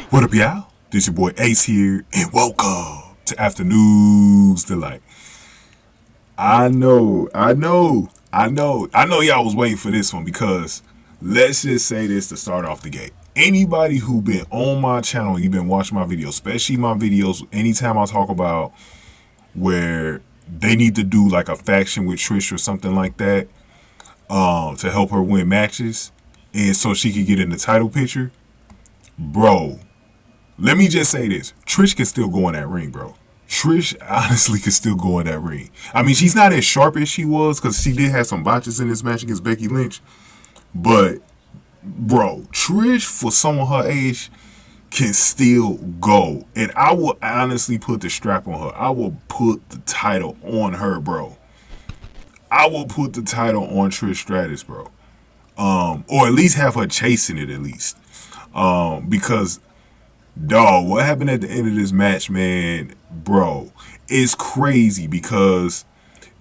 What up, y'all? This your boy Ace here, and welcome to Afternoons Delight. I know y'all was waiting for this one because let's just say this to start off the gate. Anybody who been on my channel, you've been watching my videos, especially my videos, anytime I talk about where they need to do like a faction with Trish or something like that, to help her win matches, and so she could get in the title picture, bro. Let me just say this. Trish can still go in that ring, bro. Trish honestly can still go in that ring. I mean, she's not as sharp as she was because she did have some botches in this match against Becky Lynch. But, bro, Trish, for someone her age, can still go. And I will honestly put the strap on her. I will put the title on her, bro. I will put the title on Trish Stratus, bro. Or at least have her chasing it at least. Because dog, what happened at the end of this match, man, bro, it's crazy because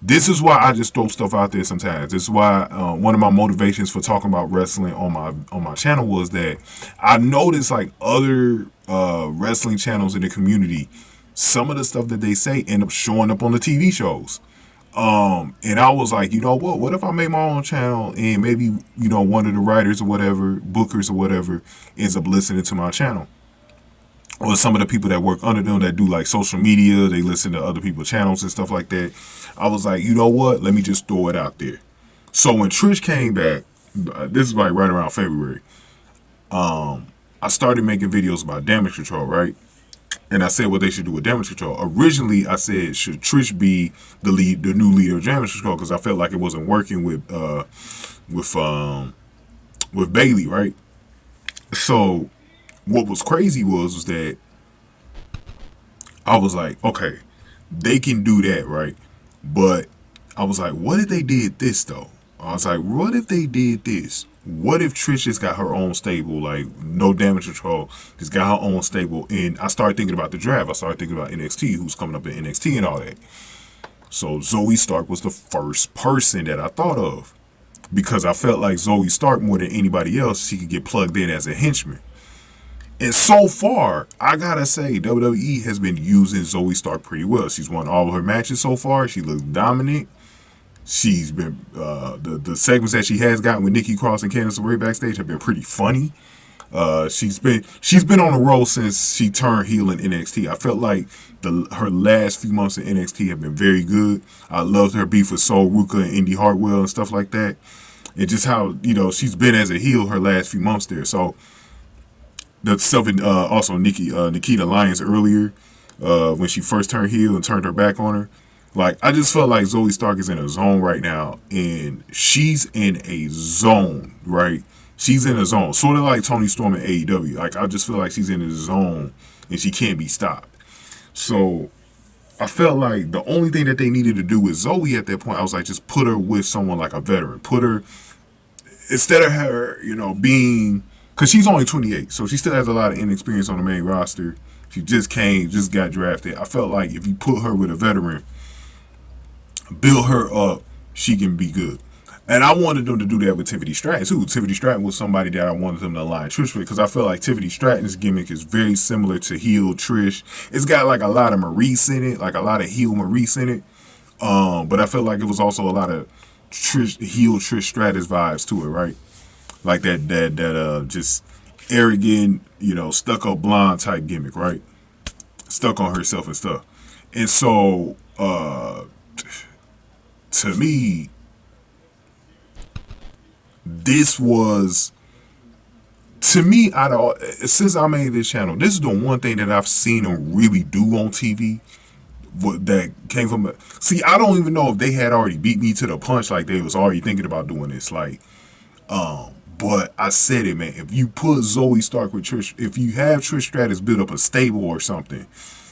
this is why I just throw stuff out there sometimes. This is why one of my motivations for talking about wrestling on my channel was that I noticed like other wrestling channels in the community, some of the stuff that they say end up showing up on the TV shows. And I was like, you know what if I make my own channel and maybe, one of the writers or whatever, bookers or whatever, ends up listening to my channel. Or some of the people that work under them that do like social media, they listen to other people's channels and stuff like that. I was like, you know what? Let me just throw it out there. So when Trish came back, this is like right around February, I started making videos about damage control, right? And I said what they should do with damage control. Originally, I said, should Trish be the new leader of damage control? Because I felt like it wasn't working with Bailey, right? So what was crazy was that I was like, okay, they can do that, right? But I was like, what if they did this though? I was like, what if they did this? What if Trish just got her own stable, like no damage control, just got her own stable? And I started thinking about the draft. I started thinking about NXT, who's coming up in NXT and all that. So Zoe Stark was the first person that I thought of because I felt like Zoe Stark, more than anybody else, she could get plugged in as a henchman. And so far, I gotta say, WWE has been using Zoe Stark pretty well. She's won all of her matches so far. She looks dominant. She's been the segments that she has gotten with Nikki Cross and Candice LeRae backstage have been pretty funny. She's been on the roll since she turned heel in NXT. I felt like her last few months in NXT have been very good. I loved her beef with Sol Ruka and Indy Hartwell and stuff like that. And just how she's been as a heel her last few months there. So the stuff in also Nikita Lyons earlier when she first turned heel and turned her back on her. Like, I just felt like Zoe Stark is in a zone right now, and she's in a zone, right? She's in a zone, sort of like Toni Storm in AEW. Like, I just feel like she's in a zone, and she can't be stopped. So, I felt like the only thing that they needed to do with Zoe at that point, I was like, just put her with someone like a veteran. Put her, instead of her, being, because she's only 28, so she still has a lot of inexperience on the main roster. She just got drafted. I felt like if you put her with a veteran, build her up, she can be good. And I wanted them to do that with Tiffany Stratton too. Tiffany Stratton was somebody that I wanted them to align Trish with because I feel like Tiffany Stratton's gimmick is very similar to heel Trish. It's got like a lot of Maurice in it, like a lot of heel Maurice in it. But I felt like it was also a lot of heel Trish Stratus vibes to it, right? Like that just arrogant, stuck up blonde type gimmick, right? Stuck on herself and stuff. And so to me, this was, since I made this channel, this is the one thing that I've seen them really do on TV that came from see, I don't even know if they had already beat me to the punch, like they was already thinking about doing this, like, but I said it, man, if you put Zoe Stark with Trish, if you have Trish Stratus build up a stable or something,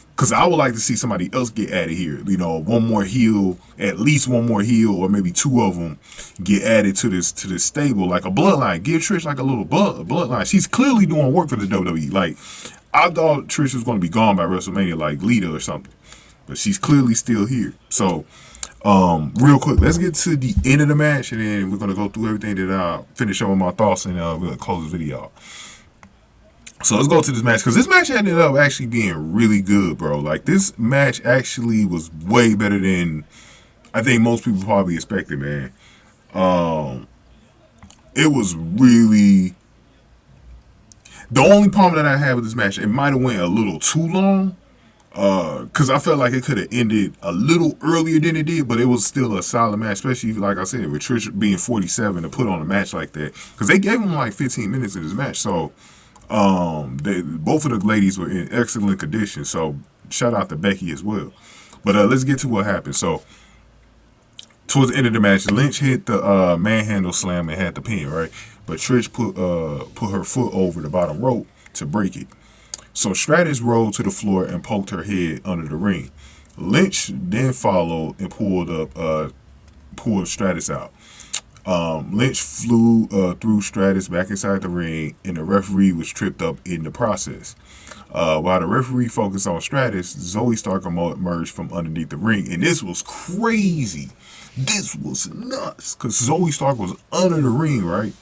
because I would like to see somebody else get added here. One more heel, at least one more heel, or maybe two of them get added to this stable, like a bloodline. Give Trish like a little bloodline. She's clearly doing work for the WWE. Like, I thought Trish was going to be gone by WrestleMania, like Lita or something, but she's clearly still here. So, real quick, let's get to the end of the match, and then we're going to go through everything that I finish up with my thoughts, and we're going to close this video. So let's go to this match because this match ended up actually being really good, bro. Like this match actually was way better than I think most people probably expected, man. Um, it was really the only problem that I had with this match. It might have went a little too long. Cause I felt like it could have ended a little earlier than it did, but it was still a solid match, especially like I said, with Trish being 47 to put on a match like that. Cause they gave him like 15 minutes in this match, so both of the ladies were in excellent condition. So shout out to Becky as well. But let's get to what happened. So towards the end of the match, Lynch hit the manhandle slam and had the pin, right? But Trish put her foot over the bottom rope to break it. So Stratus rolled to the floor and poked her head under the ring. Lynch then followed and pulled Stratus out. Lynch flew through Stratus back inside the ring, and the referee was tripped up in the process. While the referee focused on Stratus, Zoe Stark emerged from underneath the ring, and this was crazy. This was nuts because Zoe Stark was under the ring, right?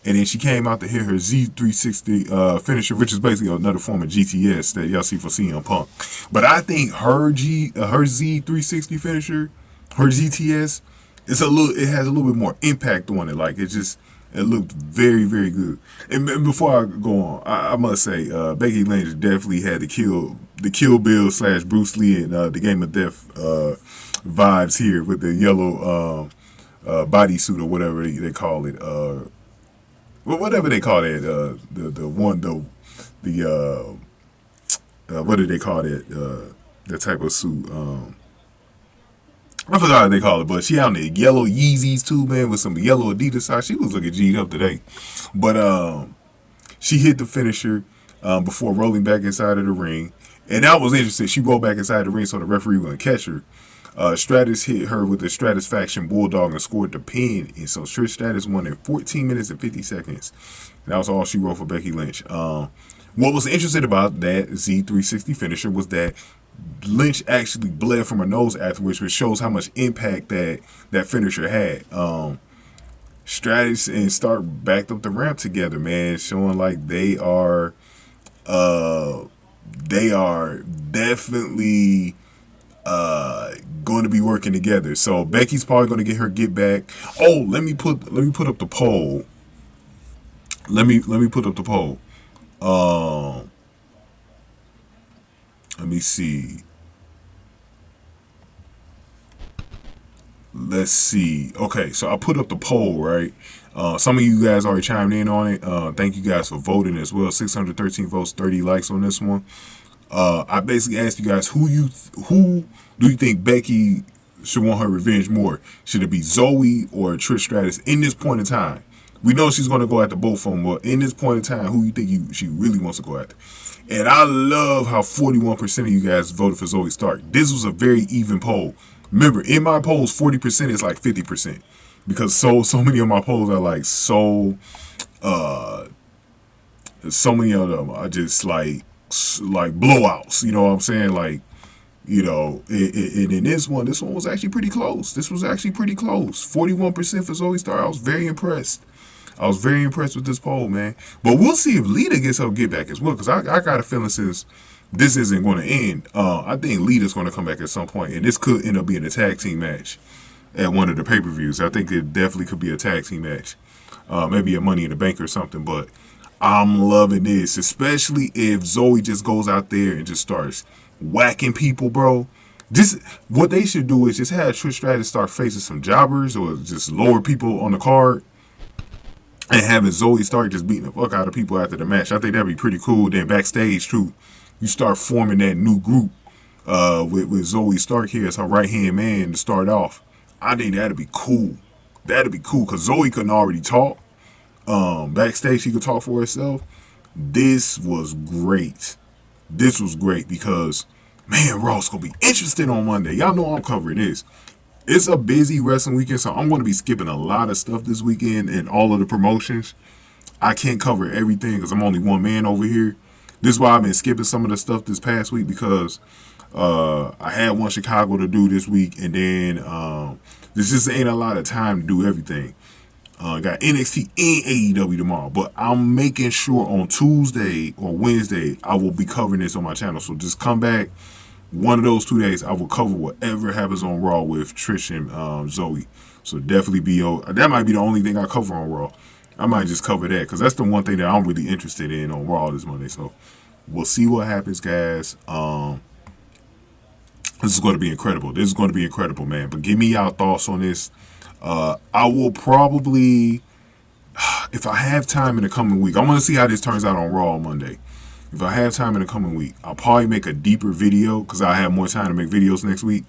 And then she came out to hit her Z360 finisher, which is basically another form of GTS that y'all see for CM Punk. But I think her Z360 finisher, her GTS, it has a little bit more impact on it. Like it looked very, very good. And before I go on, I must say Becky Lynch definitely had the Kill Bill / Bruce Lee and the Game of Death vibes here with the yellow bodysuit or whatever they call it. Whatever they call it, what did they call it? That type of suit. I forgot what they call it, but she out in the yellow Yeezys too, man, with some yellow Adidas socks. She was looking G'd up today. But she hit the finisher before rolling back inside of the ring. And that was interesting. She rolled back inside the ring so the referee wouldn't catch her. Stratus hit her with the Stratusfaction Bulldog and scored the pin. And so Trish Stratus won in 14 minutes and 50 seconds. And that was all she wrote for Becky Lynch. What was interesting about that Z360 finisher was that Lynch actually bled from her nose afterwards, which shows how much impact that finisher had. Stratus and Stark backed up the ramp together, man, showing like they are definitely going to be working together. So Becky's probably going to get her get back. Oh, let me put up the poll. Let me put up the poll. Let me see. Let's see. Okay, so I put up the poll, right? Some of you guys already chimed in on it. Thank you guys for voting as well. 613 votes, 30 likes on this one. I basically asked you guys who do you think Becky should want her revenge more? Should it be Zoe or Trish Stratus in this point in time? We know she's going to go after both of them, but in this point in time, who you think she really wants to go after? And I love how 41% of you guys voted for Zoe Stark. This was a very even poll. Remember, in my polls, 40% is like 50%. Because so many of my polls are like so many of them are just like blowouts. You know what I'm saying? Like, you know, and in this one was actually pretty close. This was actually pretty close. 41% for Zoe Stark. I was very impressed. With this poll, man. But we'll see if Lita gets her get back as well. Because I got a feeling since this isn't going to end, I think Lita's going to come back at some point. And this could end up being a tag team match at one of the pay-per-views. I think it definitely could be a tag team match. Maybe a Money in the Bank or something. But I'm loving this. Especially if Zoe just goes out there and just starts whacking people, bro. What they should do is just have Trish Stratus start facing some jobbers or just lower people on the card. And having Zoe Stark just beating the fuck out of people after the match. I think that'd be pretty cool. Then backstage, too, you start forming that new group with Zoe Stark here as her right-hand man to start off. I think that'd be cool. That'd be cool because Zoe couldn't already talk. Backstage, she could talk for herself. This was great. This was great because, man, Raw's going to be interesting on Monday. Y'all know I'm covering this. It's a busy wrestling weekend, so I'm going to be skipping a lot of stuff this weekend and all of the promotions. I can't cover everything because I'm only one man over here. This is why I've been skipping some of the stuff this past week because I had one Chicago to do this week, and then there just ain't a lot of time to do everything. Got NXT and AEW tomorrow, but I'm making sure on Tuesday or Wednesday I will be covering this on my channel. So just come back one of those 2 days. I will cover whatever happens on Raw with Trish and Zoey. So definitely be that might be the only thing I cover on Raw. I might just cover that because that's the one thing that I'm really interested in on Raw this Monday. So we'll see what happens, guys. This is going to be incredible. This is going to be incredible, man. But give me y'all thoughts on this. I will probably, if I have time in the coming week, I want to see how this turns out on Raw on Monday. If I have time in the coming week, I'll probably make a deeper video because I have more time to make videos next week,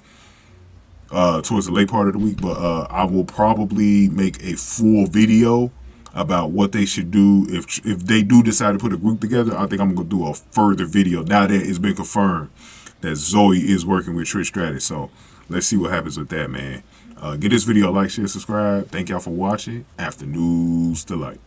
towards the late part of the week. But I will probably make a full video about what they should do if they do decide to put a group together. I think I'm gonna do a further video now that it's been confirmed that Zoey is working with Trish Stratus. So let's see what happens with that, man. Give this video a like, share, subscribe. Thank y'all for watching. After News Delight.